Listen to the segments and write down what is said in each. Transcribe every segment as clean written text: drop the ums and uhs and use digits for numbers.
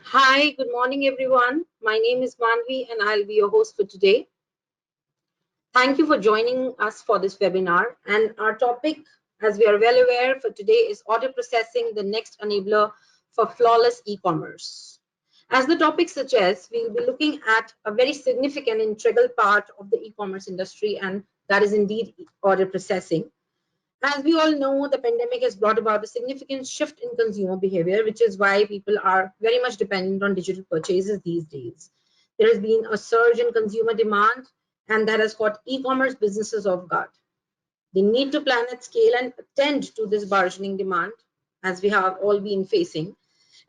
Hi, good morning, everyone. My name is Manvi, and I'll be your host for today. Thank you for joining us for this webinar. And our topic, as we are well aware, for today is order processing, the next enabler for flawless e-commerce. As the topic suggests, we'll be looking at a very significant integral part of the e-commerce industry, and that is indeed order processing. As we all know, the pandemic has brought about a significant shift in consumer behavior, which is why people are very much dependent on digital purchases these days. There has been a surge in consumer demand, and that has caught e-commerce businesses off guard. They need to plan at scale and attend to this burgeoning demand, as we have all been facing.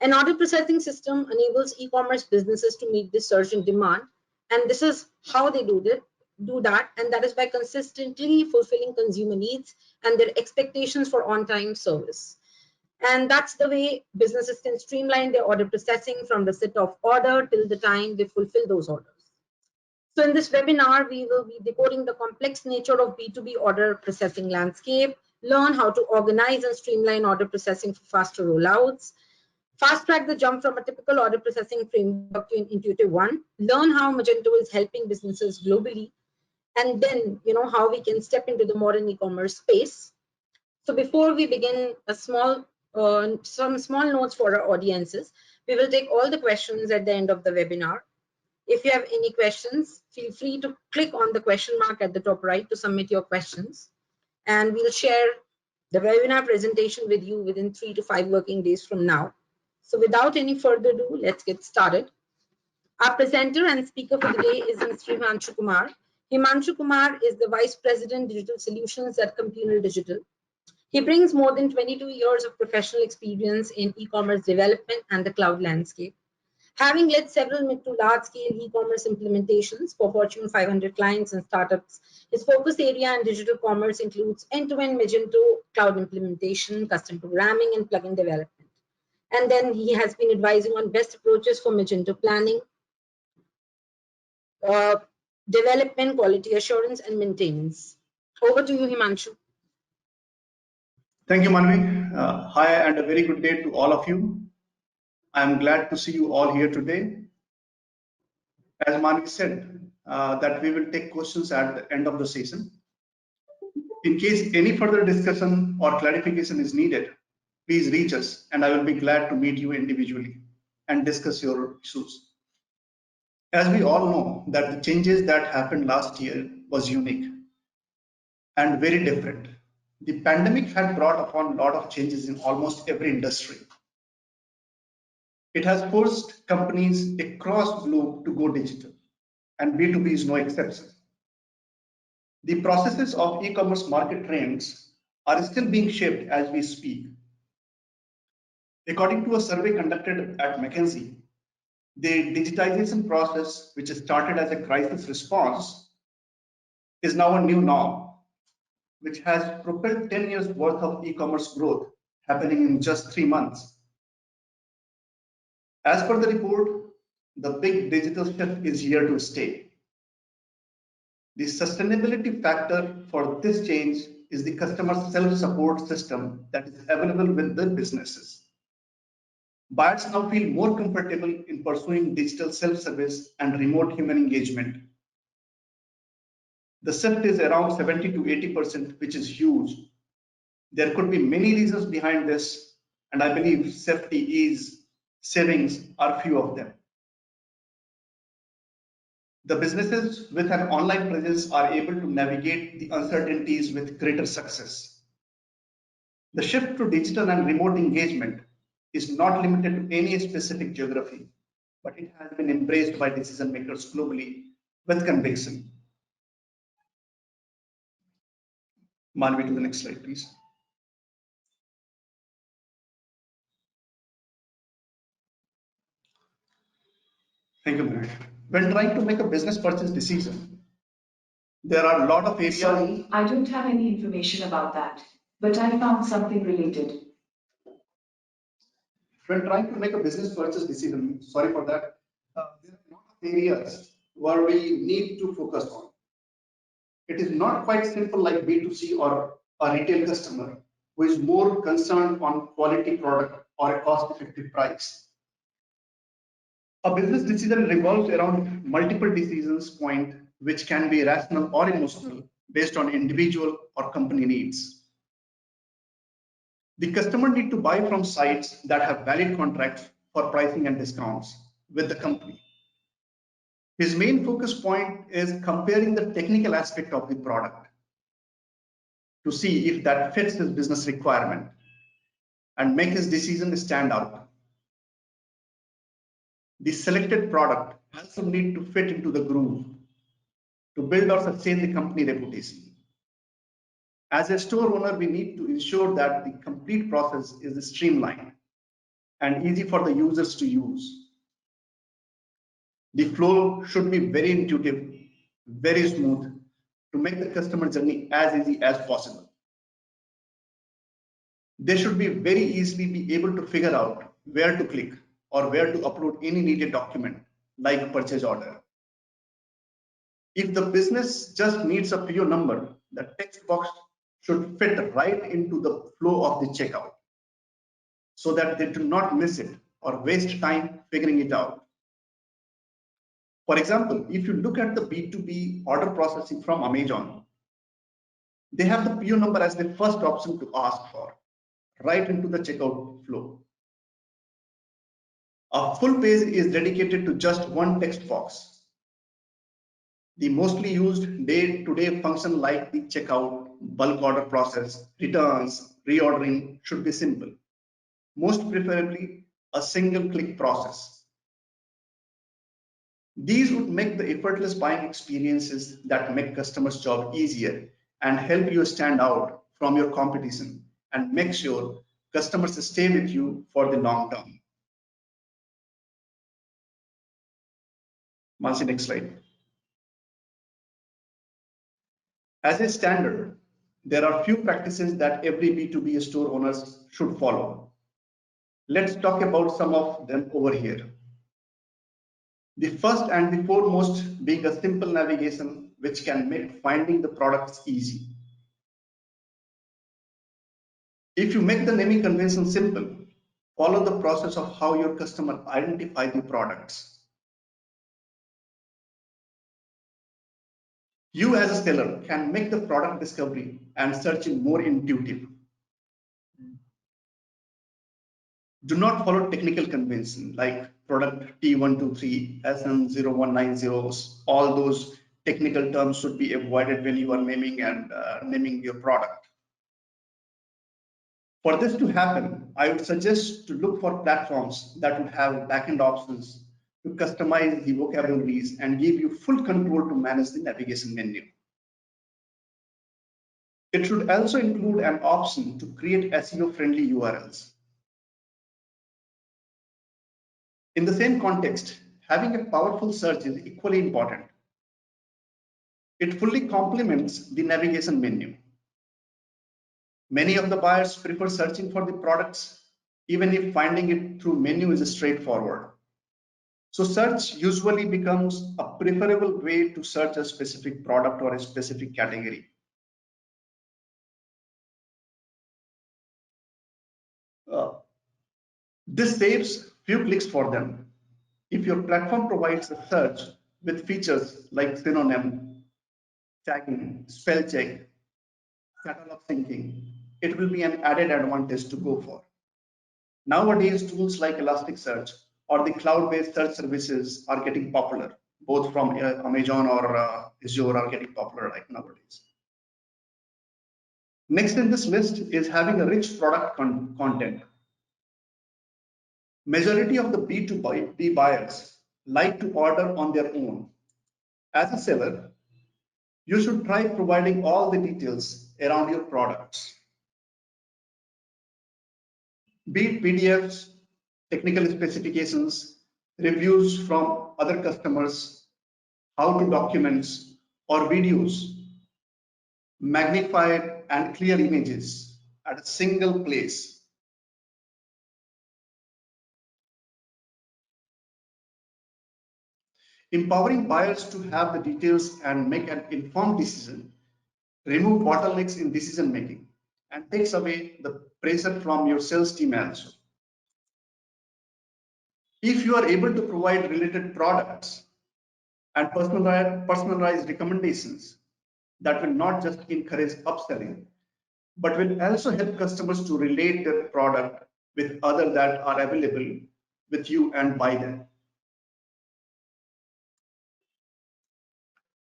An order processing system enables e-commerce businesses to meet this surge in demand, and this is how they do that, and that is by consistently fulfilling consumer needs and their expectations for on-time service. And that's the way businesses can streamline their order processing from the set of order till the time they fulfill those orders. So in this webinar, we will be decoding the complex nature of B2B order processing landscape, learn how to organize and streamline order processing for faster rollouts, fast track the jump from a typical order processing framework to an intuitive one, learn how Magento is helping businesses globally, and then how we can step into the modern e-commerce space. So before we begin, some small notes for our audiences. We will take all the questions at the end of the webinar. If you have any questions, feel free to click on the question mark at the top right to submit your questions, and we'll share the webinar presentation with you within 3 to 5 working days from now. So without any further ado, let's get started. Our presenter and speaker for the day is Mr. Himanshu Kumar. Himanshu Kumar is the Vice President Digital Solutions at Communal Digital. He brings more than 22 years of professional experience in e-commerce development and the cloud landscape. Having led several mid to large-scale e-commerce implementations for Fortune 500 clients and startups, his focus area in digital commerce includes end-to-end Magento cloud implementation, custom programming, and plugin development. And then he has been advising on best approaches for Magento planning, development, quality assurance, and maintenance. Over to you, Himanshu. Thank you, Manvi. Hi, and a very good day to all of you. I'm glad to see you all here today. As Manvi said, that we will take questions at the end of the session. In case any further discussion or clarification is needed, please reach us, and I will be glad to meet you individually and discuss your issues. As we all know, that the changes that happened last year was unique and very different. The pandemic had brought upon a lot of changes in almost every industry. It has forced companies across the globe to go digital, and B2B is no exception. The processes of e-commerce market trends are still being shaped as we speak. According to a survey conducted at McKinsey, the digitization process, which started as a crisis response, is now a new norm, which has propelled 10 years worth of e-commerce growth happening in just 3 months. As per the report, the big digital shift is here to stay. The sustainability factor for this change is the customer self-support system that is available with the businesses. Buyers now feel more comfortable in pursuing digital self-service and remote human engagement. The shift is around 70 to 80%, which is huge. There could be many reasons behind this, and I believe safety, ease, savings are few of them. The businesses with an online presence are able to navigate the uncertainties with greater success. The shift to digital and remote engagement is not limited to any specific geography, but it has been embraced by decision makers globally with conviction. Manvi, to the next slide, please. Thank you, Manvi. When trying to make a business purchase decision, there are a lot of areas. Sorry, I don't have any information about that, but I found something related. When trying to make a business purchase decision, sorry for that, there are a lot of areas where we need to focus on. It is not quite simple like B2C or a retail customer who is more concerned on quality product or a cost-effective price. A business decision revolves around multiple decisions point which can be rational or emotional based on individual or company needs. The customer need to buy from sites that have valid contracts for pricing and discounts with the company. His main focus point is comparing the technical aspect of the product to see if that fits his business requirement and make his decision stand out. The selected product also need to fit into the groove to build or sustain the company reputation. As a store owner, we need to ensure that the complete process is streamlined and easy for the users to use. The flow should be very intuitive, very smooth to make the customer journey as easy as possible. They should be very easily be able to figure out where to click or where to upload any needed document like a purchase order. If the business just needs a PO number, the text box should fit right into the flow of the checkout so that they do not miss it or waste time figuring it out. For example, if you look at the B2B order processing from Amazon, they have the PO number as the first option to ask for, right into the checkout flow. A full page is dedicated to just one text box. The mostly used day-to-day function like the checkout, bulk order process, returns, reordering should be simple. Most preferably a single click process. These would make the effortless buying experiences that make customers' job easier and help you stand out from your competition and make sure customers stay with you for the long term. Mansi, next slide. As a standard, there are few practices that every B2B store owners should follow. Let's talk about some of them over here. The first and the foremost being a simple navigation which can make finding the products easy. If you make the naming convention simple, follow the process of how your customer identify the products. You as a seller can make the product discovery and searching more intuitive. Do not follow technical convention like product T123, SM0190s. All those technical terms should be avoided when you are naming and naming your product. For this to happen, I would suggest to look for platforms that would have backend options to customize the vocabularies and give you full control to manage the navigation menu. It should also include an option to create SEO-friendly URLs. In the same context, having a powerful search is equally important. It fully complements the navigation menu. Many of the buyers prefer searching for the products, even if finding it through menu is straightforward. So search usually becomes a preferable way to search a specific product or a specific category. This saves few clicks for them. If your platform provides a search with features like synonym, tagging, spell check, catalog syncing, it will be an added advantage to go for. Nowadays, tools like Elasticsearch or the cloud-based search services are getting popular. Both from Amazon or Azure are getting popular like nowadays. Next in this list is having a rich product content. Majority of the B2B buyers like to order on their own. As a seller, you should try providing all the details around your products. Be it PDFs, technical specifications, reviews from other customers, how-to documents, or videos, magnified and clear images at a single place. Empowering buyers to have the details and make an informed decision, remove bottlenecks in decision making, and takes away the pressure from your sales team also. If you are able to provide related products and personalized recommendations, that will not just encourage upselling, but will also help customers to relate their product with others that are available with you and buy them.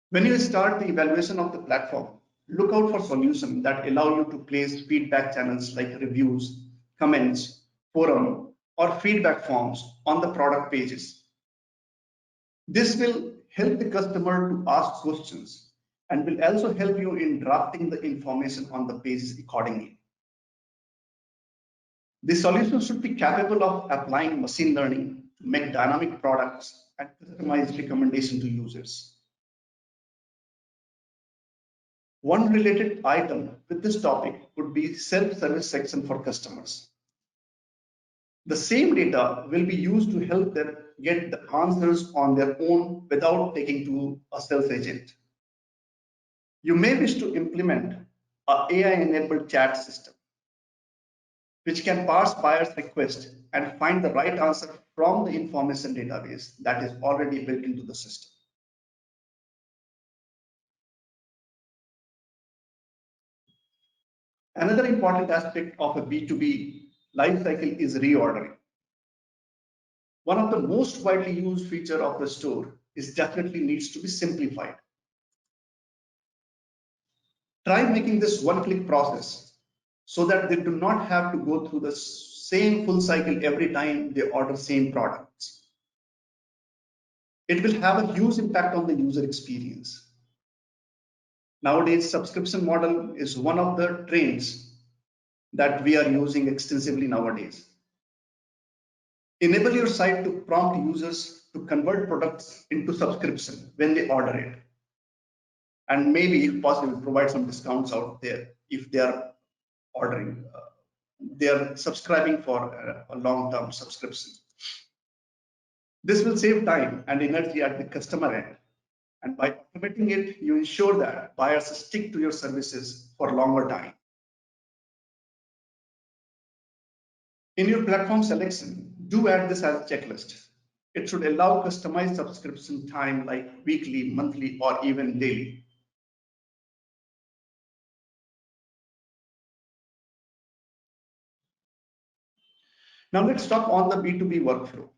When you start the evaluation of the platform, look out for solutions that allow you to place feedback channels like reviews, comments, forum, or feedback forms on the product pages. This will help the customer to ask questions and will also help you in drafting the information on the pages accordingly. The solution should be capable of applying machine learning to make dynamic products and customized recommendation to users. One related item with this topic would be self-service section for customers. The same data will be used to help them get the answers on their own without taking to a sales agent. You may wish to implement an AI-enabled chat system, which can parse buyer's request and find the right answer from the information database that is already built into the system. Another important aspect of a B2B lifecycle is reordering. One of the most widely used features of the store is definitely needs to be simplified. Try making this one-click process so that they do not have to go through the same full cycle every time they order same products. It will have a huge impact on the user experience. Nowadays, subscription model is one of the trends that we are using extensively nowadays. Enable your site to prompt users to convert products into subscription when they order it. And maybe, if possible, provide some discounts out there if they are ordering, they are subscribing for a long-term subscription. This will save time and energy at the customer end. And by automating it, you ensure that buyers stick to your services for a longer time. In your platform selection, do add this as a checklist. It should allow customized subscription time like weekly, monthly, or even daily. Now let's talk on the B2B workflow.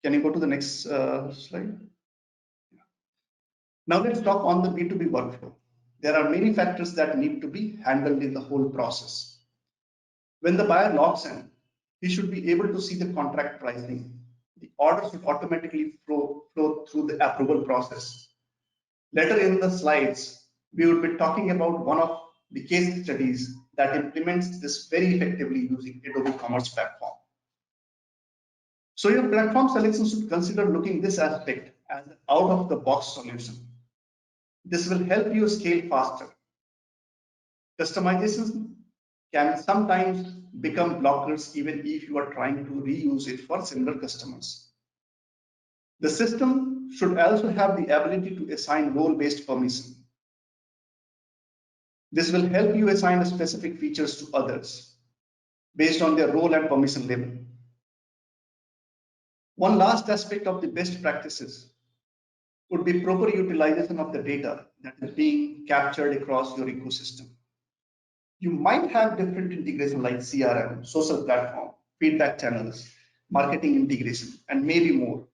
Can you go to the next slide? Now let's talk on the B2B workflow. There are many factors that need to be handled in the whole process. When the buyer logs in, he should be able to see the contract pricing. The order should automatically flow through the approval process. Later in the slides, we will be talking about one of the case studies that implements this very effectively using Adobe Commerce platform. So your platform selection should consider looking this aspect as an out-of-the-box solution. This will help you scale faster. Customizations can sometimes become blockers even if you are trying to reuse it for similar customers. The system should also have the ability to assign role-based permission. This will help you assign specific features to others based on their role and permission level. One last aspect of the best practices would be proper utilization of the data that is being captured across your ecosystem. You might have different integration like CRM, social platform, feedback channels, marketing integration, and maybe more.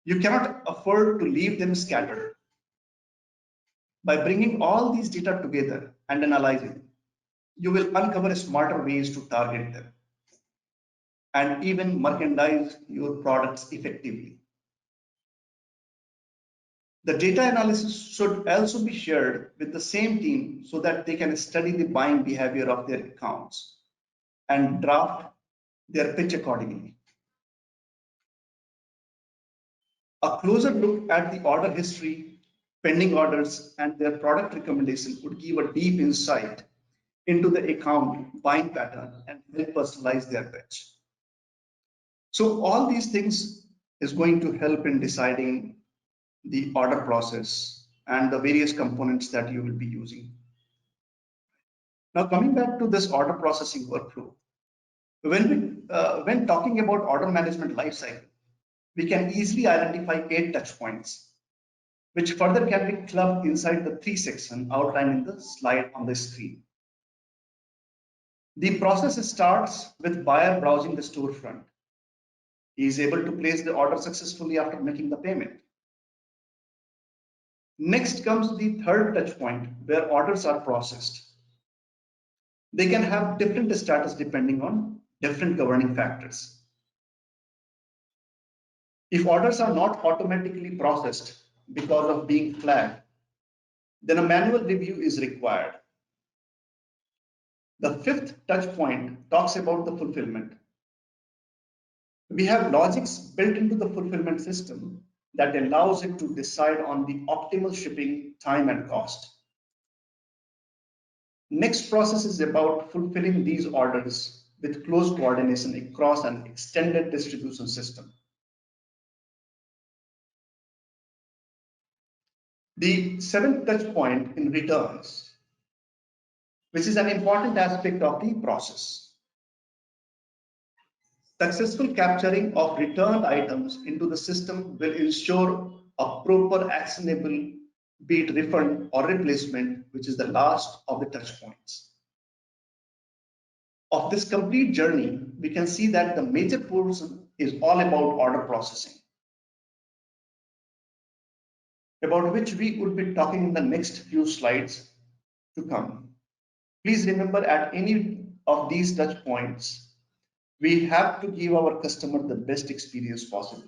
You cannot afford to leave them scattered. By bringing all these data together and analyzing, you will uncover smarter ways to target them and even merchandise your products effectively. The data analysis should also be shared with the same team so that they can study the buying behavior of their accounts and draft their pitch accordingly. A closer look at the order history, pending orders, and their product recommendation would give a deep insight into the account buying pattern and help personalize their pitch. So all these things is going to help in deciding the order process and the various components that you will be using. Now coming back to this order processing workflow, when we when talking about order management lifecycle, we can easily identify 8 touch points, which further can be clubbed inside the 3 section outlined in the slide on the screen. The process starts with buyer browsing the storefront. He is able to place the order successfully after making the payment. Next comes the third touch point where orders are processed. They can have different status depending on different governing factors. If orders are not automatically processed because of being flagged, then a manual review is required. The fifth touch point talks about the fulfillment. We have logics built into the fulfillment system that allows it to decide on the optimal shipping time and cost. Next process is about fulfilling these orders with close coordination across an extended distribution system. The seventh touch point in returns, which is an important aspect of the process. Successful capturing of returned items into the system will ensure a proper actionable, be it refund or replacement, which is the last of the touch points. Of this complete journey, we can see that the major portion is all about order processing, about which we will be talking in the next few slides to come. Please remember, at any of these touch points, we have to give our customer the best experience possible.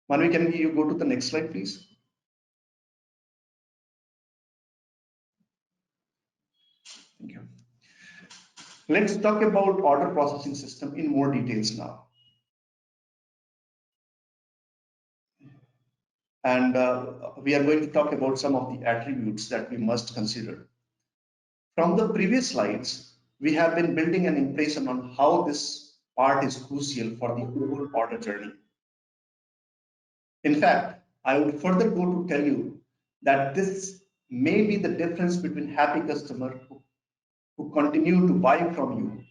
Manu, can you go to the next slide, please? Thank you. Let's talk about order processing system in more details now. And we are going to talk about some of the attributes that we must consider. From the previous slides, we have been building an impression on how this part is crucial for the whole order journey. In fact, I would further go to tell you that this may be the difference between happy customer who continue to buy from you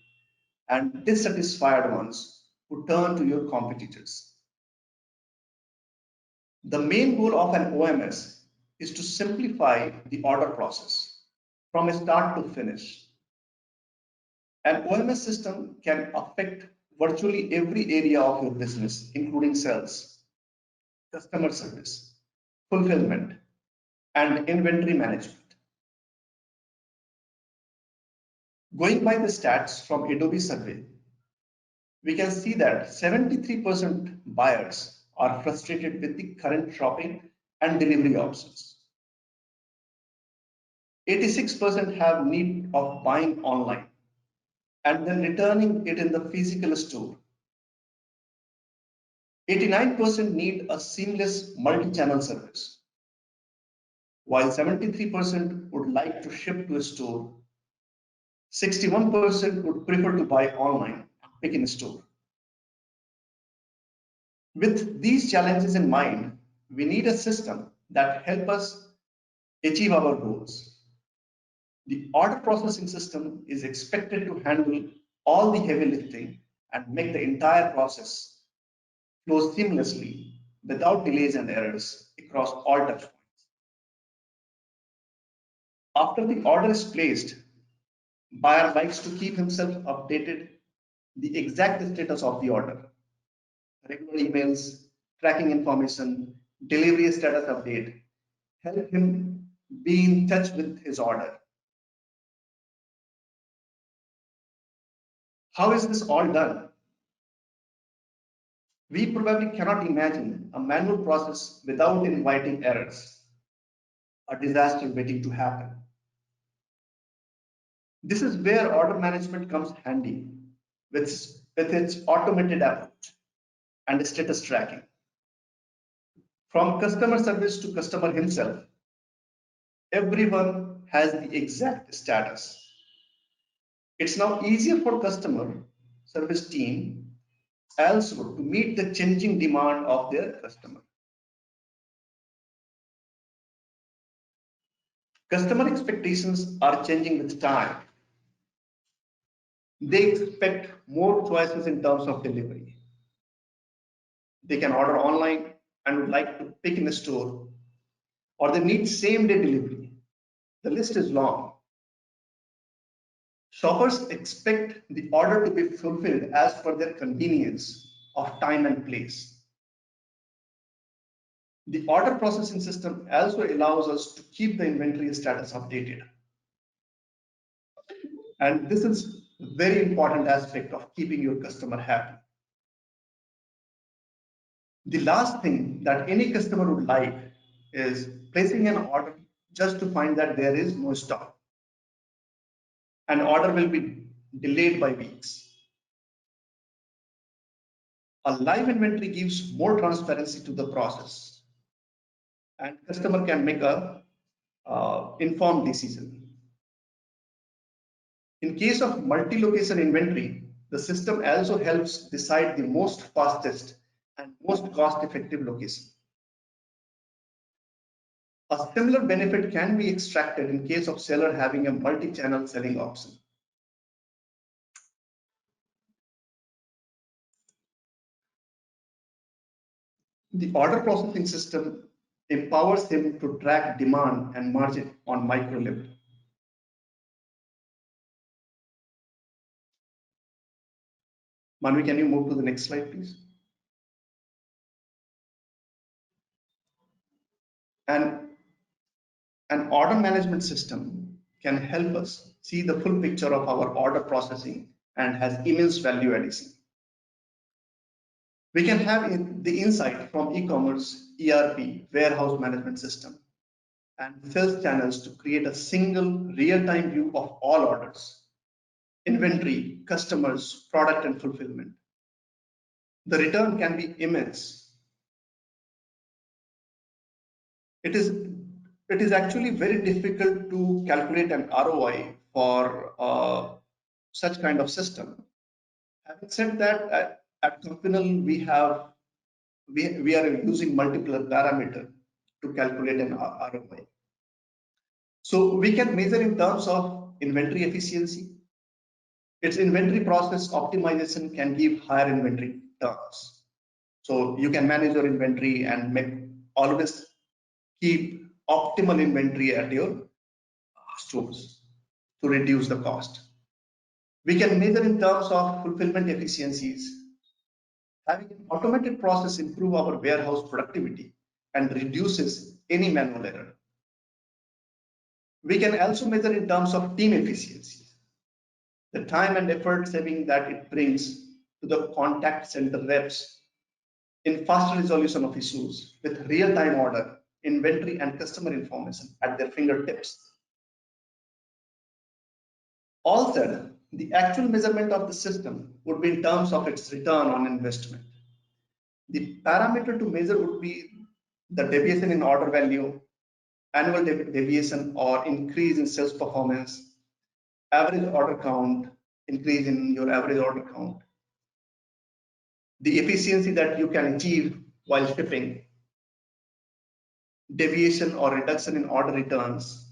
and dissatisfied ones who turn to your competitors. The main goal of an OMS is to simplify the order process from start to finish. An OMS system can affect virtually every area of your business, including sales, customer service, fulfillment, and inventory management. Going by the stats from Adobe survey, we can see that 73% buyers are frustrated with the current shopping and delivery options. 86% have need of buying online and then returning it in the physical store. 89% need a seamless multi-channel service, while 73% would like to ship to a store. 61% would prefer to buy online and pick in store. With these challenges in mind, we need a system that helps us achieve our goals. The order processing system is expected to handle all the heavy lifting and make the entire process flow seamlessly without delays and errors across all touch points. After the order is placed, buyer likes to keep himself updated the exact status of the order. Regular emails, tracking information, delivery status update help him be in touch with his order. How is this all done? We probably cannot imagine a manual process without inviting errors, a disaster waiting to happen. This is where order management comes handy with its automated approach and status tracking. From customer service to customer himself, everyone has the exact status. It's now easier for customer service team also to meet the changing demand of their customer. Customer expectations are changing with time. They expect more choices in terms of delivery. They can order online and would like to pick in a store, or they need same-day delivery. The list is long. Shoppers expect the order to be fulfilled as per their convenience of time and place. The order processing system also allows us to keep the inventory status updated. And this is a very important aspect of keeping your customer happy. The last thing that any customer would like is placing an order just to find that there is no stock. An order will be delayed by weeks. A live inventory gives more transparency to the process, and customer can make a informed decision. In case of multi-location inventory, the system also helps decide the most fastest and most cost-effective location. A similar benefit can be extracted in case of seller having a multi-channel selling option. The order processing system empowers him to track demand and margin on micro level. Manvi, can you move to the next slide, please? And an order management system can help us see the full picture of our order processing and has immense value addition. We can have the insight from e-commerce, ERP, warehouse management system, and sales channels to create a single real-time view of all orders, inventory, customers, product, and fulfillment. The return can be immense. It is actually very difficult to calculate an ROI for such kind of system. Having said that, at Compinal we are using multiple parameters to calculate an ROI. So we can measure in terms of inventory efficiency. Its inventory process optimization can give higher inventory turns. So you can manage your inventory and always keep optimal inventory at your stores to reduce the cost. We can measure in terms of fulfillment efficiencies. Having an automated process improve our warehouse productivity and reduces any manual error. We can also measure in terms of team efficiency, the time and effort saving that it brings to the contact center reps in faster resolution of issues with real-time order, inventory, and customer information at their fingertips. All said, the actual measurement of the system would be in terms of its return on investment. The parameter to measure would be the deviation in order value, annual deviation or increase in sales performance, average order count, increase in your average order count, the efficiency that you can achieve while shipping, deviation or reduction in order returns,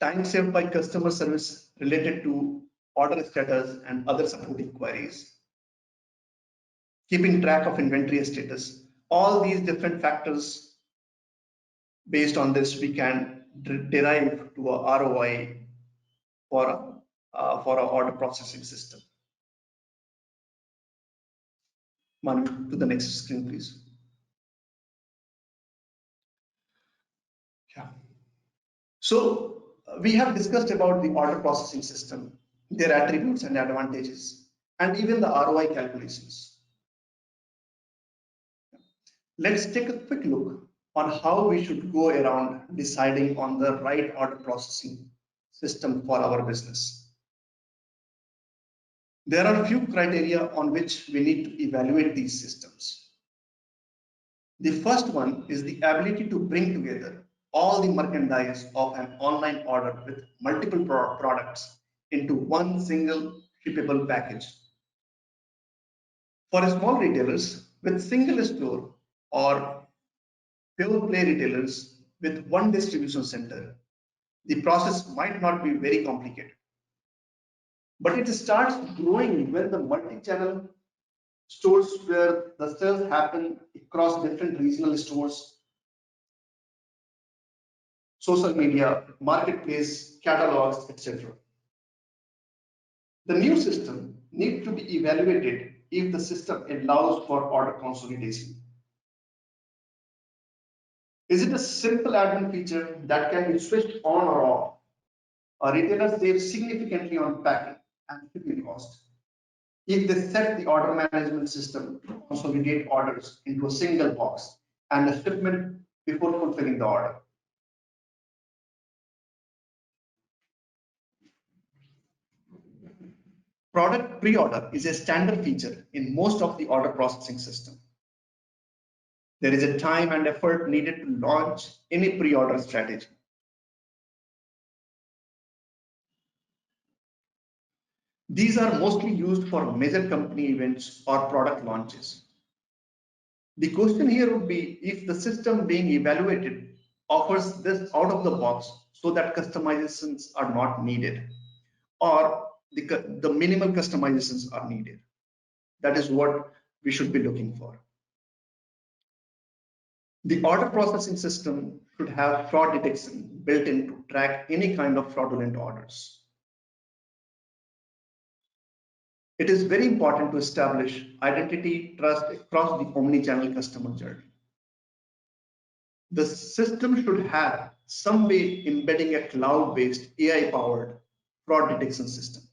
time saved by customer service related to order status and other supporting queries, keeping track of inventory status. All these different factors, based on this, we can derive to a ROI for our order processing system. Manu, to the next screen, please. Yeah. So we have discussed about the order processing system, their attributes and advantages, and even the ROI calculations. Let's take a quick look on how we should go around deciding on the right order processing system for our business. There are a few criteria on which we need to evaluate these systems. The first one is the ability to bring together all the merchandise of an online order with multiple products into one single shippable package. For small retailers with single store or pure play retailers, with one distribution center, the process might not be very complicated. But it starts growing when the multi-channel stores where the sales happen across different regional stores, social media, marketplace, catalogs, etc. The new system needs to be evaluated if the system allows for order consolidation. Is it a simple admin feature that can be switched on or off? A retailer saves significantly on packing and shipping costs if they set the order management system to consolidate orders into a single box and a shipment before fulfilling the order. Product pre-order is a standard feature in most of the order processing system. There is a time and effort needed to launch any pre-order strategy. These are mostly used for major company events or product launches. The question here would be if the system being evaluated offers this out of the box so that customizations are not needed, or the minimal customizations are needed. That is what we should be looking for. The order processing system should have fraud detection built in to track any kind of fraudulent orders. It is very important to establish identity trust across the omni-channel customer journey. The system should have some way embedding a cloud-based AI-powered fraud detection system.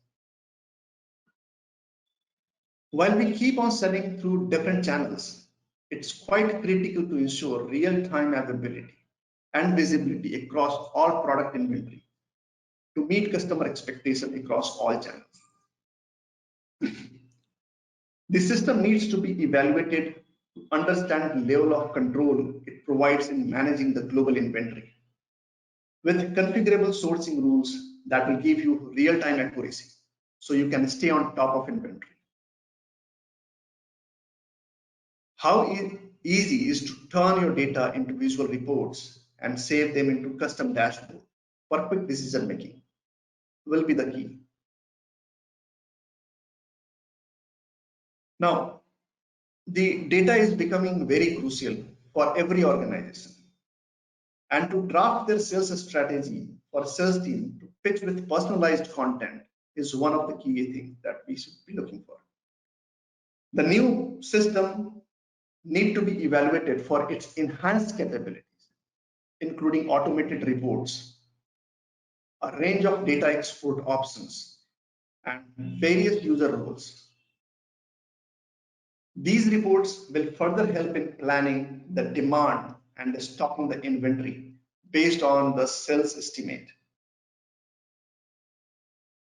While we keep on selling through different channels, it's quite critical to ensure real-time availability and visibility across all product inventory to meet customer expectation across all channels. The system needs to be evaluated to understand the level of control it provides in managing the global inventory with configurable sourcing rules that will give you real-time accuracy so you can stay on top of inventory. How easy is to turn your data into visual reports and save them into custom dashboard for quick decision making will be the key. Now, the data is becoming very crucial for every organization. And to draft their sales strategy for sales team to pitch with personalized content is one of the key things that we should be looking for. The new system need to be evaluated for its enhanced capabilities, including automated reports, a range of data export options, and various user roles. These reports will further help in planning the demand and stocking the inventory based on the sales estimate.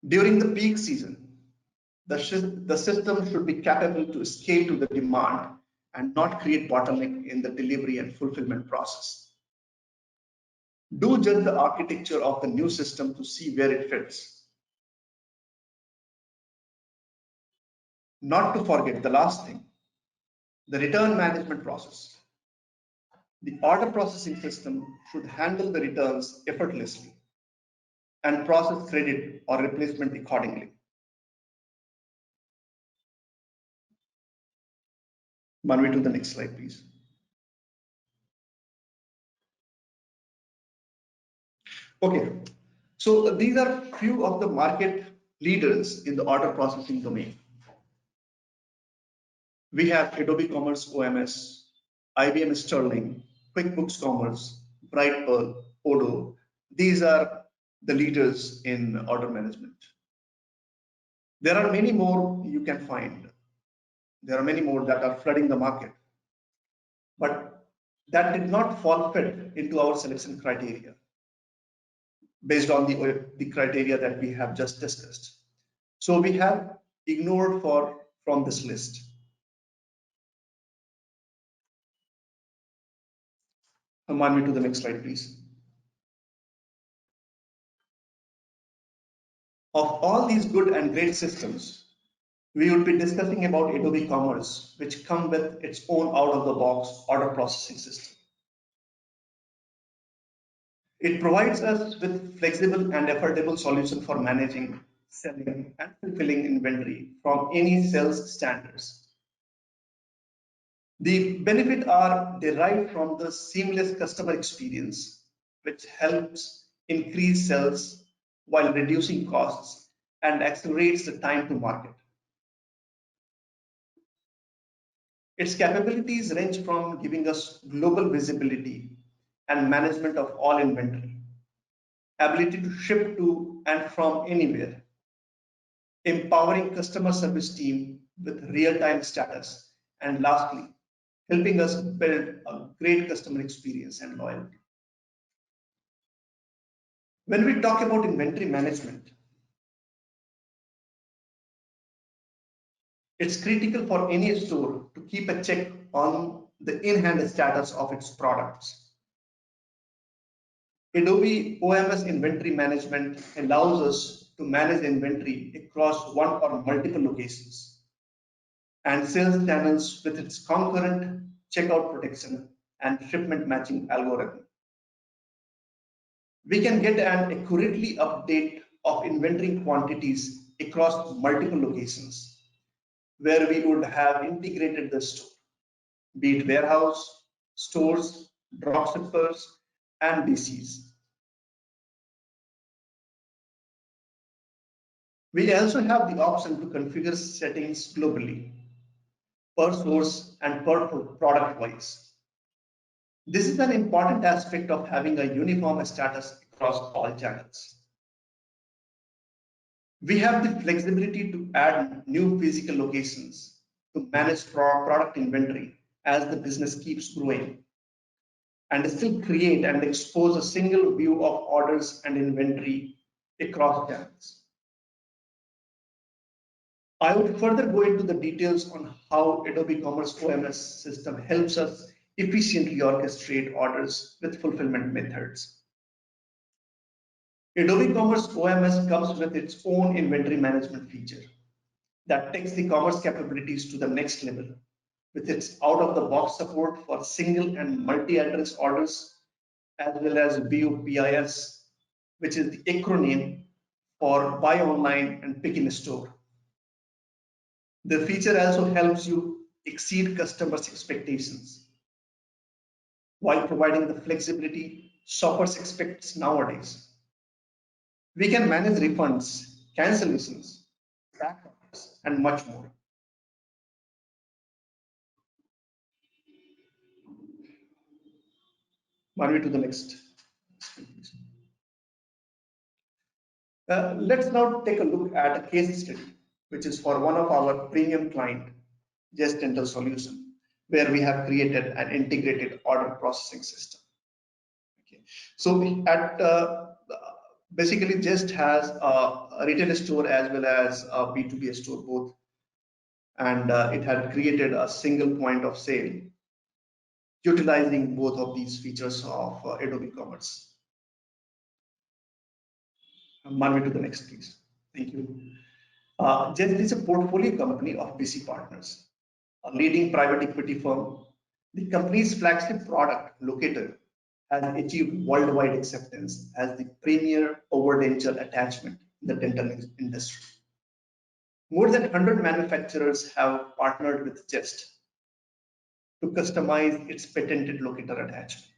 During the peak season, the system should be capable to scale to the demand and not create bottleneck in the delivery and fulfillment process. Do judge the architecture of the new system to see where it fits. Not to forget the last thing, the return management process. The order processing system should handle the returns effortlessly and process credit or replacement accordingly. Manvi, to the next slide, please. Okay, so these are few of the market leaders in the order processing domain. We have Adobe Commerce OMS, IBM Sterling, QuickBooks Commerce, Brightpearl, Odoo. These are the leaders in order management. There are many more you can find. There are many more that are flooding the market, but that did not fall fit into our selection criteria based on the criteria that we have just discussed. So we have ignored from this list. Move me to the next slide, please. Of all these good and great systems, we will be discussing about Adobe Commerce, which comes with its own out-of-the-box order processing system. It provides us with flexible and affordable solution for managing, selling, and fulfilling inventory from any sales standards. The benefits are derived from the seamless customer experience, which helps increase sales while reducing costs and accelerates the time to market. Its capabilities range from giving us global visibility and management of all inventory, ability to ship to and from anywhere, empowering customer service team with real-time status, and lastly, helping us build a great customer experience and loyalty. When we talk about inventory management, it's critical for any store to keep a check on the in-hand status of its products. Adobe OMS inventory management allows us to manage inventory across one or multiple locations and sales channels with its concurrent checkout protection and shipment matching algorithm. We can get an accurately update of inventory quantities across multiple locations where we would have integrated the store, be it warehouse, stores, dropshippers, and DCs. We also have the option to configure settings globally, per source and per product wise. This is an important aspect of having a uniform status across all channels. We have the flexibility to add new physical locations to manage product inventory as the business keeps growing and still create and expose a single view of orders and inventory across channels. I would further go into the details on how Adobe Commerce OMS system helps us efficiently orchestrate orders with fulfillment methods. Adobe Commerce OMS comes with its own inventory management feature that takes the commerce capabilities to the next level with its out-of-the-box support for single and multi-address orders, as well as BOPIS, which is the acronym for Buy Online and Pick in Store. The feature also helps you exceed customers' expectations while providing the flexibility shoppers expect nowadays. We can manage refunds, cancellations, backups, and much more. Move to the next. Let's now take a look at a case study, which is for one of our premium client, Just Dental Solution, where we have created an integrated order processing system. Okay, so at basically Just has a retail store as well as a B2B store both, and it had created a single point of sale utilizing both of these features of Adobe Commerce. Move to the next, please. Thank you. Just is a portfolio company of BC Partners, a leading private equity firm. The company's flagship product, Locator, has achieved worldwide acceptance as the premier over-denture attachment in the dental industry. More than 100 manufacturers have partnered with Just to customize its patented Locator attachment.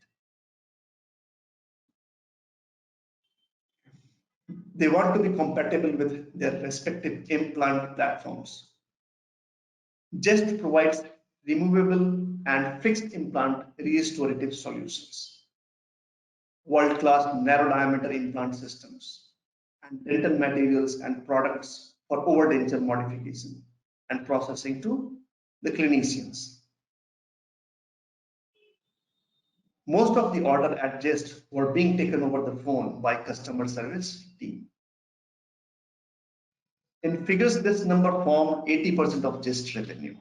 They want to be compatible with their respective implant platforms. Just provides removable and fixed implant restorative solutions, world-class narrow diameter implant systems, and dental materials and products for over-denture modification and processing to the clinicians. Most of the order at Just were being taken over the phone by customer service team. In figures, this number formed 80% of Just revenue.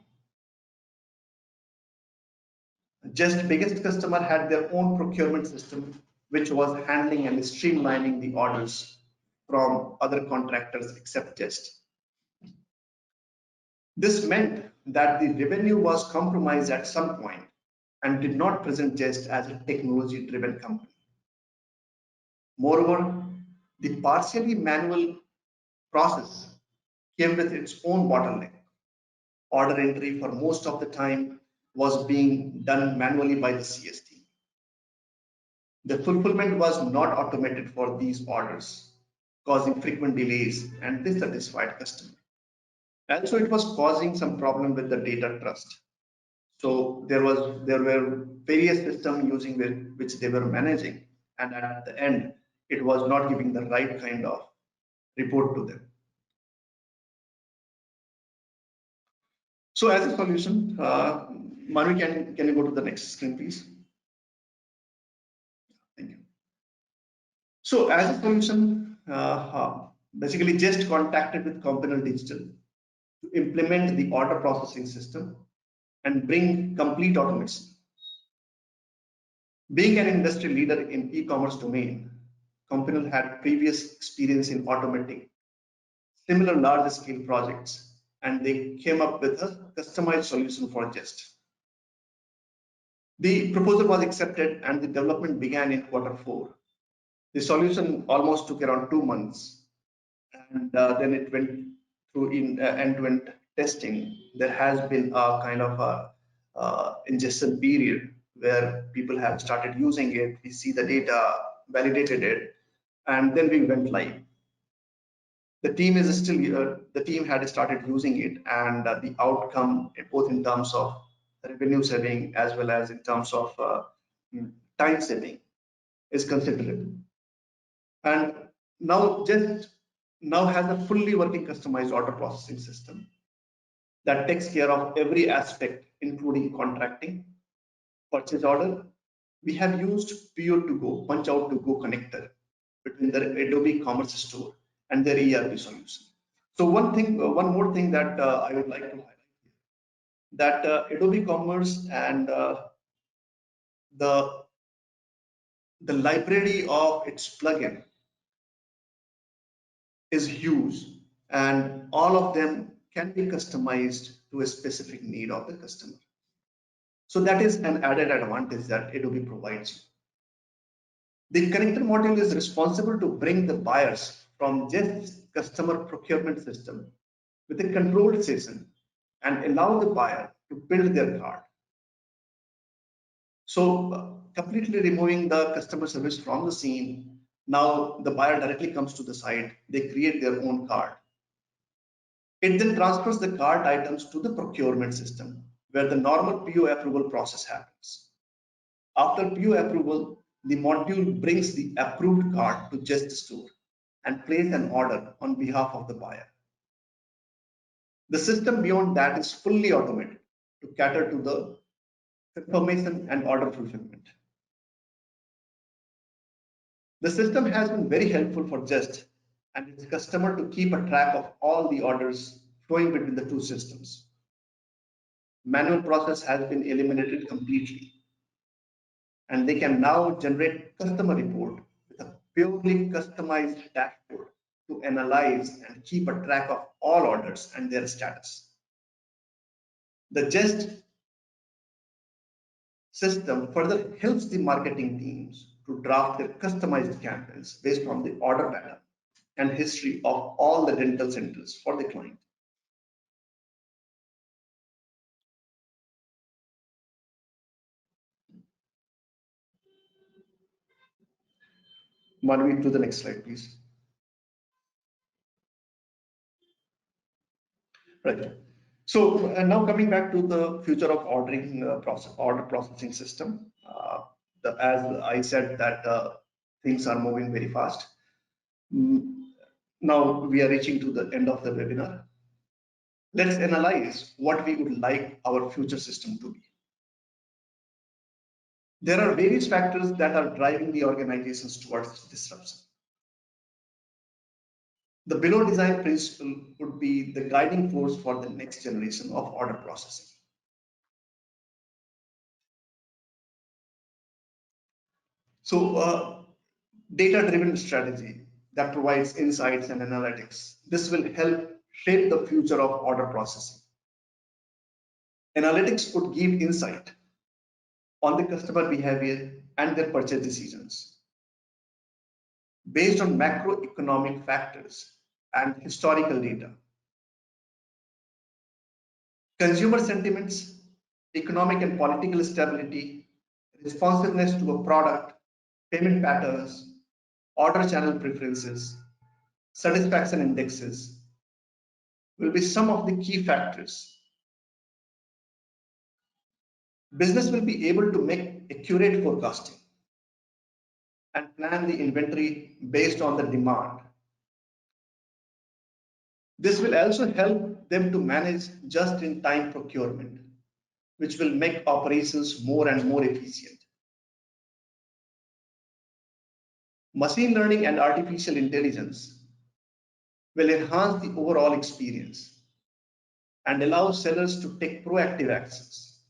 Just biggest customer had their own procurement system, which was handling and streamlining the orders from other contractors except Just. This meant that the revenue was compromised at some point and did not present Just as a technology-driven company. Moreover, the partially manual process came with its own bottleneck. Order entry for most of the time was being done manually by the CS team. The fulfillment was not automated for these orders, causing frequent delays and dissatisfied customers. Also, it was causing some problem with the data trust. So there were various systems using which they were managing, and at the end, it was not giving the right kind of report to them. So as a solution, Manu, can you go to the next screen, please? Thank you. So as a solution, basically just contacted with Component Digital to implement the order processing system and bring complete automation. Being an industry leader in e-commerce domain, Component had previous experience in automating similar large-scale projects, and they came up with a customized solution for Jest. The proposal was accepted and the development began in Q4. The solution almost took around 2 months, and then it went through in end-to-end testing. There has been a kind of a ingestion period where people have started using it. We see the data, validated it, and then we went live. The team is still the team had started using it, and the outcome, both in terms of revenue saving as well as in terms of time saving, is considerable. And now Just now has a fully working customized order processing system that takes care of every aspect, including contracting, purchase order. We have used PO2Go, punch out to go connector between the Adobe Commerce store and their ERP solution. So one more thing that I would like to highlight here, that Adobe Commerce and the library of its plugin is huge, and all of them can be customized to a specific need of the customer. So that is an added advantage that Adobe provides. The connector module is responsible to bring the buyers from just customer procurement system with a controlled session and allow the buyer to build their cart. So completely removing the customer service from the scene, now the buyer directly comes to the site, they create their own cart. It then transfers the cart items to the procurement system where the normal PO approval process happens. After PO approval, the module brings the approved cart to Just Store and place an order on behalf of the buyer. The system beyond that is fully automated to cater to the confirmation and order fulfillment. The system has been very helpful for Just and its customer to keep a track of all the orders flowing between the two systems. Manual process has been eliminated completely, and they can now generate customer report with a purely customized dashboard to analyze and keep a track of all orders and their status. The Just system further helps the marketing teams to draft their customized campaigns based on the order pattern and history of all the dental centers for the client. Manvi, to the next slide, please. Right. So now coming back to the future of ordering order processing system. As I said that things are moving very fast. Now we are reaching to the end of the webinar. Let's analyze what we would like our future system to be. There are various factors that are driving the organizations towards disruption. The below design principle would be the guiding force for the next generation of order processing. So data-driven strategy that provides insights and analytics. This will help shape the future of order processing. Analytics would give insight on the customer behavior and their purchase decisions. based on macroeconomic factors and historical data. Consumer sentiments, economic and political stability, responsiveness to a product, payment patterns, order channel preferences, satisfaction indexes will be some of the key factors. Business will be able to make accurate forecasting and plan the inventory based on the demand. This will also help them to manage just-in-time procurement, which will make operations more and more efficient. Machine learning and artificial intelligence will enhance the overall experience and allow sellers to take proactive actions.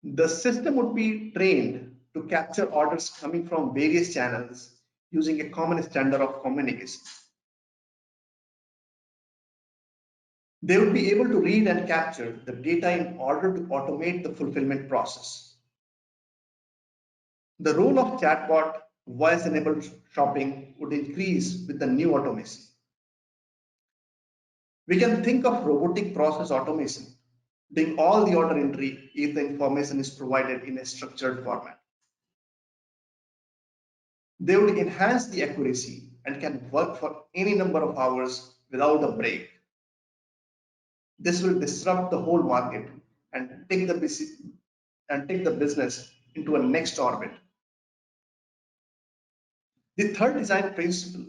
The system would be trained to capture orders coming from various channels using a common standard of communication. They would be able to read and capture the data in order to automate the fulfillment process. The role of chatbot voice-enabled shopping would increase with the new automation. We can think of robotic process automation doing all the order entry if the information is provided in a structured format. They would enhance the accuracy and can work for any number of hours without a break. This will disrupt the whole market and take the business into a next orbit. The third design principle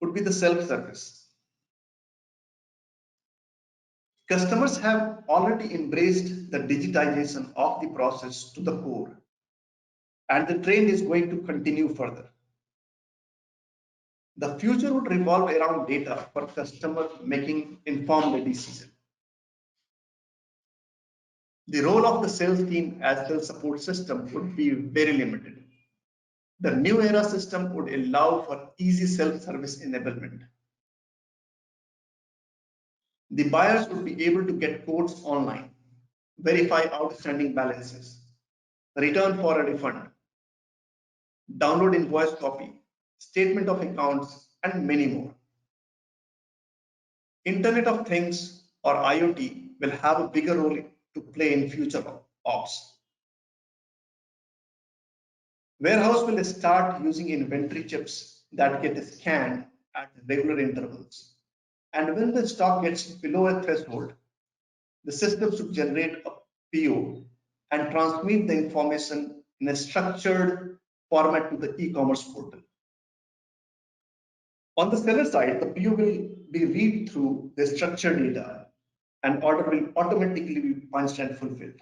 would be the self-service. Customers have already embraced the digitization of the process to the core, and the trend is going to continue further. The future would revolve around data for customers making informed decisions. The role of the sales team as the support system would be very limited. The new era system would allow for easy self-service enablement. The buyers would be able to get quotes online, verify outstanding balances, return for a refund, download invoice copy, statement of accounts, and many more. Internet of Things or IoT will have a bigger role to play in future ops. Warehouse will start using inventory chips that get scanned at regular intervals. And when the stock gets below a threshold, the system should generate a PO and transmit the information in a structured format to the e-commerce portal. On the seller side, the PO will be read through the structured data and order will automatically be punched and fulfilled.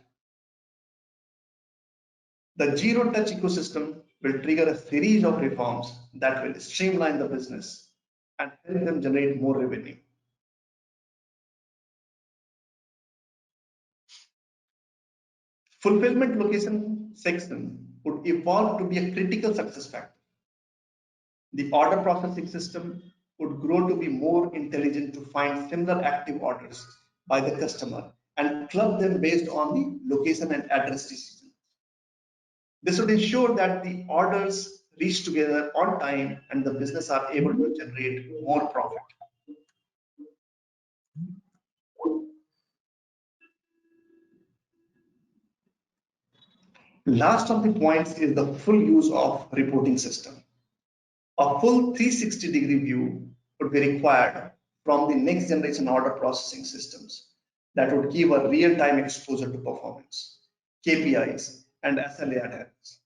The zero-touch ecosystem will trigger a series of reforms that will streamline the business and help them generate more revenue. Fulfillment location section would evolve to be a critical success factor. The order processing system would grow to be more intelligent to find similar active orders by the customer and club them based on the location and address decision. This would ensure that the orders reach together on time and the business are able to generate more profit. Last of the points is the full use of reporting system. A full 360-degree view would be required from the next generation order processing systems that would give a real-time exposure to performance, KPIs, and SLA adherence.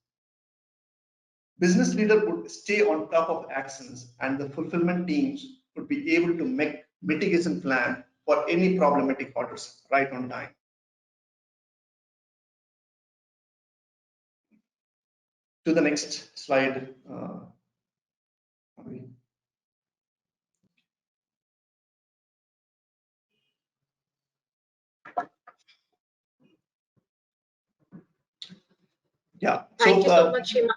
Business leader would stay on top of actions and the fulfillment teams would be able to make mitigation plan for any problematic orders right on time. To the next slide. Yeah. Thank you so much, Himanshu.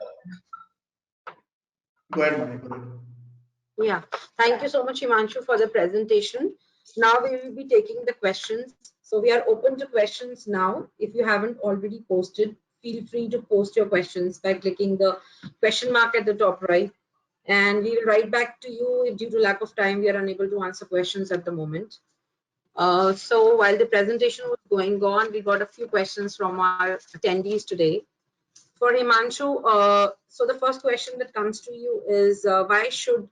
Go ahead, Mani, go ahead. Yeah, thank you so much, Himanshu, for the presentation. Now we will be taking the questions. So we are open to questions now. If you haven't already posted feel free to post your questions by clicking the question mark at the top right. And we will write back to you. If due to lack of time, we are unable to answer questions at the moment. So while the presentation was going on, we got a few questions from our attendees today. For Himanshu, so the first question that comes to you is why should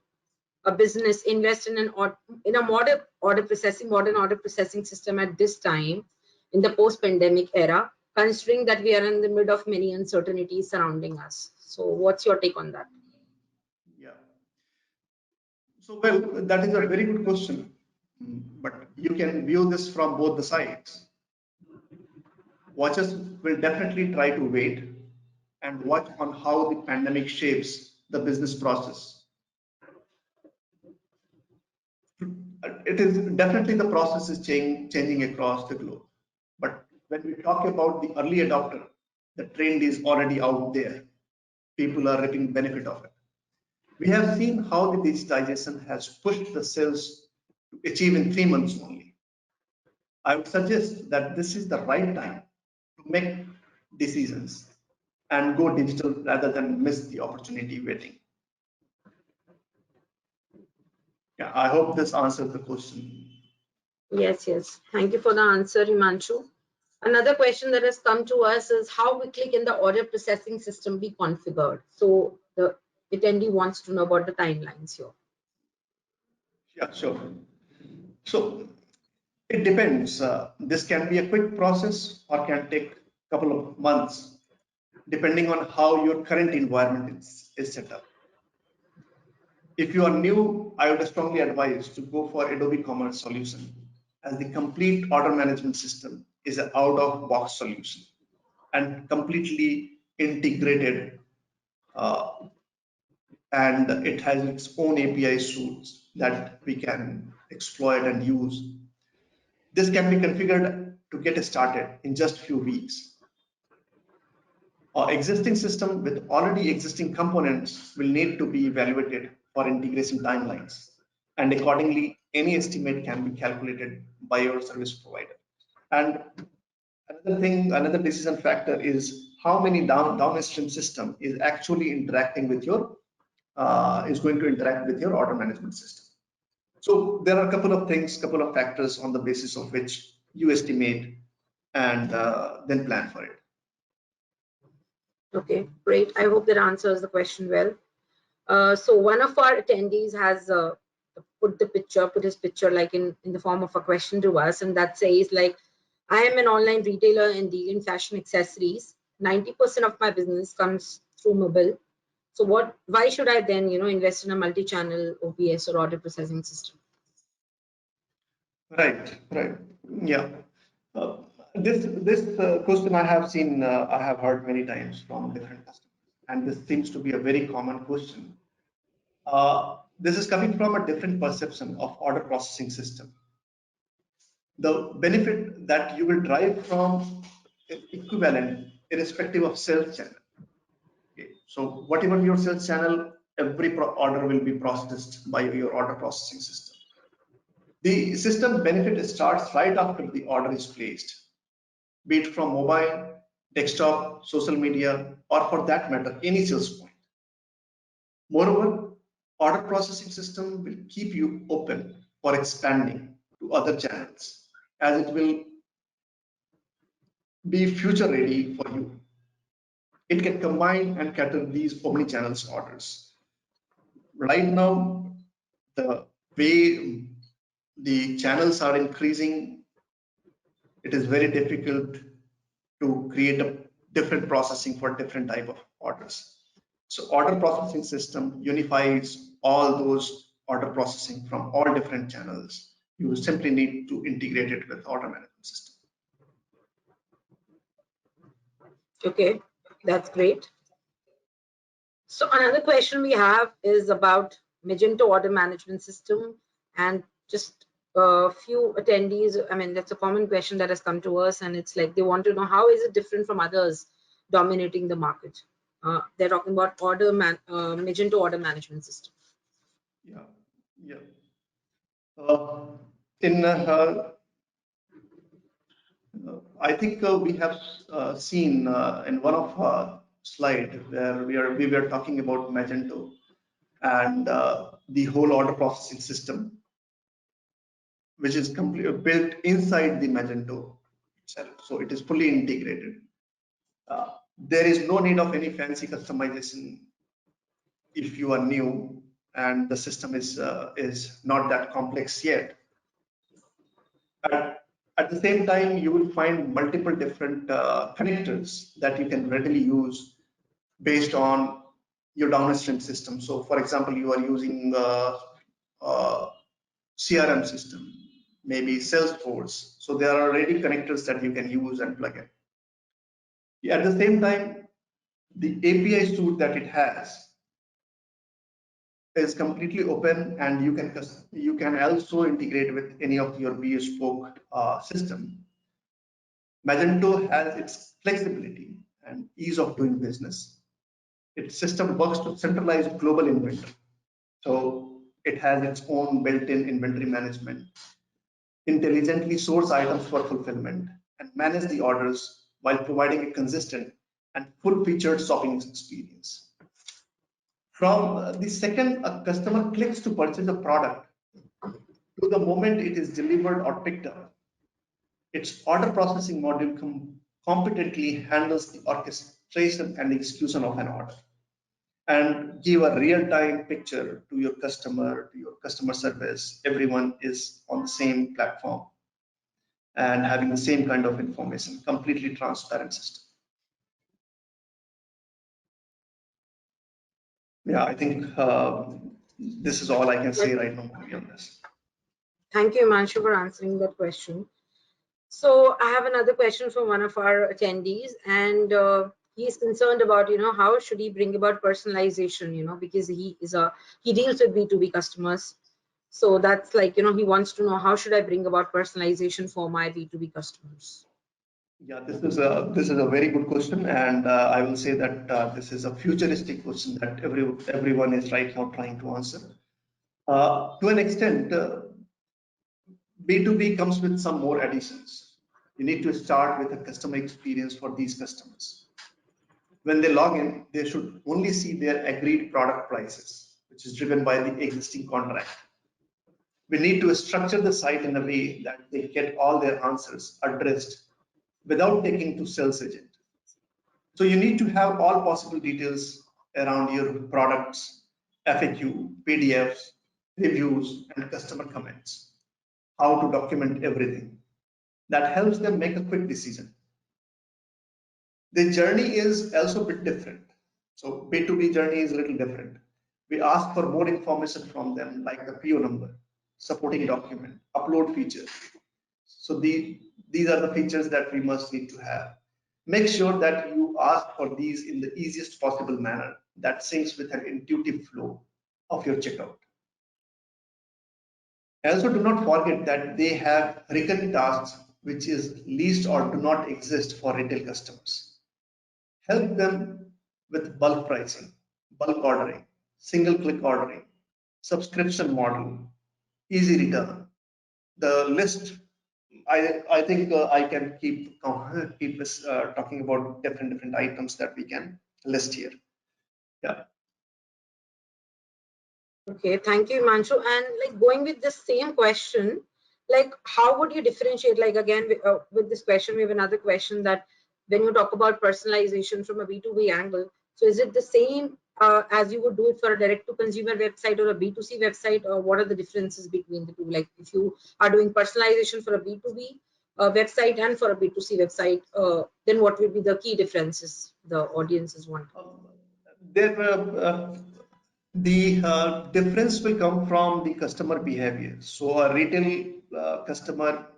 a business invest in a modern order processing system at this time in the post-pandemic era, considering that we are in the mid of many uncertainties surrounding us? So what's your take on that? Yeah. So, well, that is a very good question, but you can view this from both the sides. Watchers will definitely try to wait and watch on how the pandemic shapes the business process. It is definitely the process is changing across the globe. But when we talk about the early adopter, the trend is already out there. People are reaping benefit of it. We have seen how the digitization has pushed the sales to achieve in 3 months only. I would suggest that this is the right time to make decisions and go digital rather than miss the opportunity waiting. Yeah, I hope this answers the question. Yes. Thank you for the answer, Himanshu. Another question that has come to us is how quickly can the order processing system be configured? So the attendee wants to know about the timelines here. Yeah, sure. So it depends. This can be a quick process or can take a couple of months, depending on how your current environment is set up. If you are new, I would strongly advise to go for Adobe Commerce solution, as the complete order management system is an out-of-box solution and completely integrated, and it has its own API suites that we can exploit and use. This can be configured to get started in just few weeks. Our existing system with already existing components will need to be evaluated for integration timelines, and accordingly, any estimate can be calculated by your service provider. And another decision factor is how many downstream system is actually interacting with your is going to interact with your order management system. So there are a couple of things, couple of factors on the basis of which you estimate and then plan for it. Okay, great. I hope that answers the question well. So one of our attendees has put his picture like in the form of a question to us, and that says like, I am an online retailer and deal in fashion accessories. 90% of my business comes through mobile. So why should I then, invest in a multi-channel OPS or order processing system? Right. Yeah. This question I have seen, I have heard many times from different customers, and this seems to be a very common question. This is coming from a different perception of order processing system. The benefit that you will drive from is equivalent irrespective of sales channel. Okay. So whatever your sales channel, every order will be processed by your order processing system. The system benefit starts right after the order is placed, be it from mobile, desktop, social media, or for that matter, any sales point. Moreover, order processing system will keep you open for expanding to other channels, as it will be future ready for you. It can combine and cater these omni-channels orders. Right now, the way the channels are increasing, it is very difficult to create a different processing for different type of orders. So order processing system unifies all those order processing from all different channels. You simply need to integrate it with order management system. Okay, that's great. So another question we have is about Magento order management system, and just a few attendees, I mean, that's a common question that has come to us, and it's like they want to know how is it different from others dominating the market. They're talking about Magento order management system. Yeah. I think we have seen in one of slide where we were talking about Magento and the whole order processing system, which is built inside the Magento itself. So it is fully integrated. There is no need of any fancy customization if you are new and the system is not that complex yet. At the same time, you will find multiple different connectors that you can readily use based on your downstream system. So, for example, you are using uh, CRM system, maybe Salesforce. So there are already connectors that you can use and plug in. At the same time, the API suite that it has is completely open, and you can also integrate with any of your bespoke system. Magento has its flexibility and ease of doing business. Its system works to centralize global inventory. So it has its own built-in inventory management, intelligently source items for fulfillment, and manage the orders while providing a consistent and full-featured shopping experience. From the second a customer clicks to purchase a product to the moment it is delivered or picked up, its order processing module competently handles the orchestration and execution of an order and give a real-time picture to your customer service. Everyone is on the same platform and having the same kind of information, completely transparent system. Yeah, I think this is all I can say right now on this. Thank you, Himanshu, for answering that question. So I have another question from one of our attendees, and he's concerned about, how should he bring about personalization, because he deals with B2B customers. So that's like, he wants to know, how should I bring about personalization for my B2B customers? Yeah, this is a very good question, and I will say that this is a futuristic question that everyone is right now trying to answer. To an extent, B2B comes with some more additions. You need to start with a customer experience for these customers. When they log in, they should only see their agreed product prices, which is driven by the existing contract. We need to structure the site in a way that they get all their answers addressed without taking to sales agent. So you need to have all possible details around your products, FAQ, PDFs, reviews, and customer comments. How to document everything. That helps them make a quick decision. The journey is also a bit different. So B2B journey is a little different. We ask for more information from them, like the PO number, supporting document, upload features. So these are the features that we must need to have. Make sure that you ask for these in the easiest possible manner that syncs with an intuitive flow of your checkout. Also, do not forget that they have recurring tasks which is least or do not exist for retail customers. Help them with bulk pricing, bulk ordering, single click ordering, subscription model, easy return. The list, I think I can keep talking about different items that we can list here. Yeah. Okay, thank you, Himanshu. And like going with the same question, like how would you differentiate? Like again, with this question, we have another question that when you talk about personalization from a B2B angle, so is it the same as you would do it for a direct-to-consumer website or a B2C website, or what are the differences between the two? Like if you are doing personalization for a B2B website and for a B2C website, then what would be the key differences the audiences want? The difference will come from the customer behavior. So a retail customer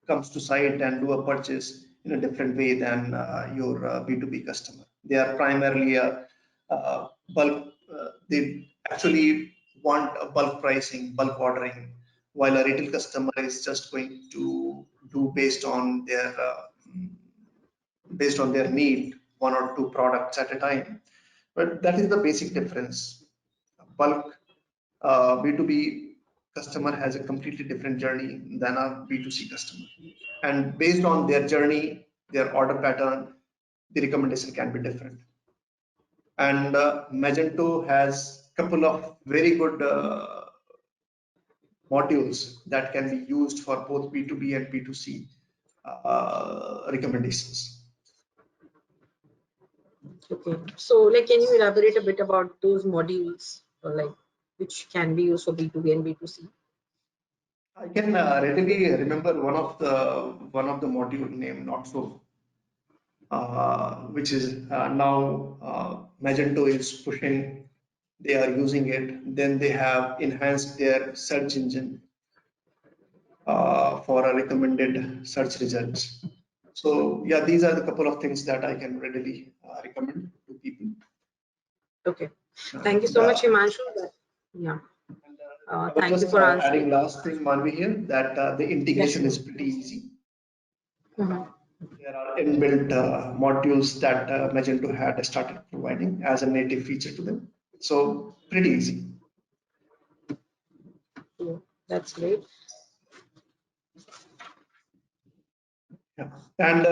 comes to site and do a purchase in a different way than your B2B customer. They are primarily a bulk. They actually want a bulk pricing, bulk ordering, while a retail customer is just going to do based on their need, one or two products at a time. But that is the basic difference. Bulk B2B customer has a completely different journey than a B2C customer. And based on their journey, their order pattern, the recommendation can be different. And Magento has a couple of very good modules that can be used for both B2B and B2C recommendations. Okay, so like, can you elaborate a bit about those modules, like which can be used for B2B and B2C? I can readily remember one of the module named Not So, which is now Magento is pushing. They are using it. Then they have enhanced their search engine for a recommended search results. So yeah, these are the couple of things that I can readily recommend to people. Okay, thank you so much, Himanshu. Yeah, thank you for answering. Adding last thing, Manvi, here that the integration is pretty easy. There are inbuilt modules that Magento had started providing as a native feature to them. So pretty easy. Yeah, that's great. Yeah. And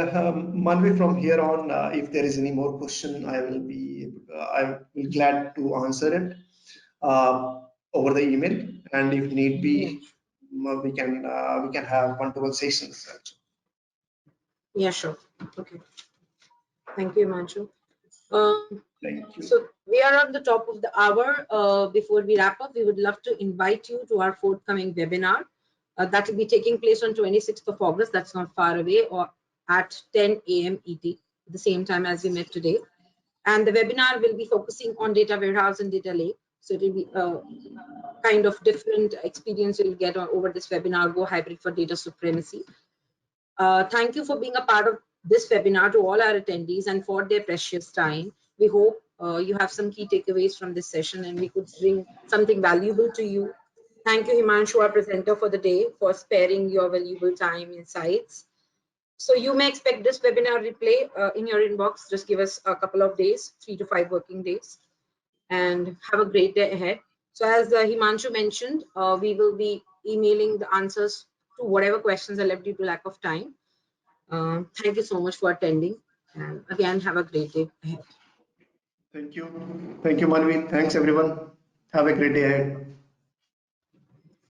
Manvi, from here on, if there is any more question, I will be glad to answer it over the email. And if need be, we can have one-to-one sessions. Yeah, sure. Okay. Thank you, Himanshu. Thank you. So we are at the top of the hour. Before we wrap up, we would love to invite you to our forthcoming webinar. That will be taking place on 26th of August. That's not far away, or at 10 a.m. ET, the same time as we met today. And the webinar will be focusing on data warehouse and data lake. So it will be a kind of different experience you'll get over this webinar, Go Hybrid for Data Supremacy. Thank you for being a part of this webinar to all our attendees and for their precious time. We hope you have some key takeaways from this session and we could bring something valuable to you. Thank you, Himanshu, our presenter for the day, for sparing your valuable time, insights. So you may expect this webinar replay in your inbox. Just give us a couple of days, 3 to 5 working days, and have a great day ahead. So as Himanshu mentioned, we will be emailing the answers to whatever questions are left due to lack of time. Thank you so much for attending, and again, have a great day ahead. Thank you. Thank you, Manvi. Thanks, everyone. Have a great day ahead.